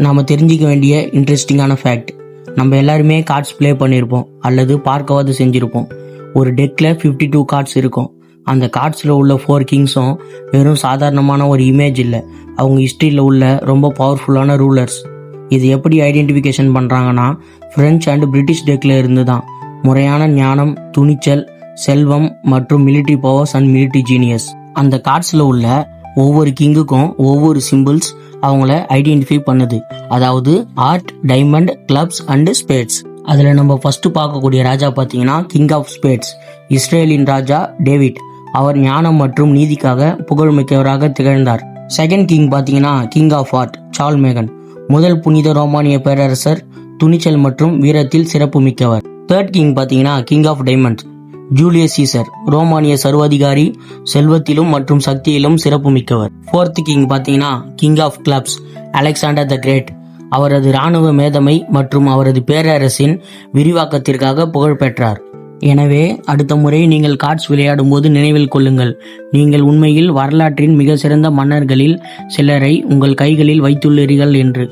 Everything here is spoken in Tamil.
நாம் தெரிஞ்சிக்க வேண்டிய இன்ட்ரெஸ்டிங்கான ஃபேக்ட். நம்ம எல்லாருமே கார்ட்ஸ் ப்ளே பண்ணியிருப்போம் அல்லது பார்க்கவாது செஞ்சுருப்போம். ஒரு டெக்கில் 52 கார்ட்ஸ் இருக்கும். அந்த கார்ட்ஸில் உள்ள 4 கிங்ஸும் வெறும் சாதாரணமான ஒரு இமேஜ் இல்லை, அவங்க ஹிஸ்ட்ரியில் உள்ள ரொம்ப பவர்ஃபுல்லான ரூலர்ஸ். இது எப்படி ஐடென்டிஃபிகேஷன் பண்ணுறாங்கன்னா, ஃப்ரெஞ்ச் அண்ட் பிரிட்டிஷ் டெக்கில் இருந்து தான். முறையான ஞானம், துணிச்சல், செல்வம் மற்றும் military powers and military genius. அந்த கார்ட்ஸில் உள்ள ஒவ்வொரு கிங்குக்கும் ஒவ்வொரு சிம்பிள்ஸ் அவங்கள ஐடென்டிஃபை பண்ணுது. அதாவது art, diamond, clubs and spades. அதில் நம்ம ஃபர்ஸ்ட் பார்க்கக்கூடிய ராஜா பார்த்தீங்கன்னா கிங் ஆஃப் ஸ்பேட்ஸ், இஸ்ரேலின் ராஜா டேவிட். அவர் ஞானம் மற்றும் நீதிக்காக புகழ்மிக்கவராக திகழ்ந்தார். செகண்ட் கிங் பார்த்தீங்கன்னா கிங் ஆஃப் ஆர்ட், சார்ல்மேகன். முதல் புனித ரோமானிய பேரரசர், துணிச்சல் மற்றும் வீரத்தில் சிறப்பு மிக்கவர். தேர்ட் கிங் பார்த்தீங்கன்னா king of diamonds, Julius Caesar. ரோமானிய சர்வாதிகாரி, செல்வத்திலும் மற்றும் சக்தியிலும் சிறப்பு மிக்கவர். ஃபோர்த் கிங் பார்த்தீங்கன்னா king of clubs, Alexander the great. அவரது இராணுவ மேதமை மற்றும் அவரது பேரரசின் விரிவாக்கத்திற்காக புகழ் பெற்றார். எனவே அடுத்த முறை நீங்கள் கார்ட்ஸ் விளையாடும் போது நினைவில் கொள்ளுங்கள், நீங்கள் உண்மையில் வரலாற்றின் மிக சிறந்த மன்னர்களில் சிலரை உங்கள் கைகளில் வைத்துள்ளீர்கள் என்று.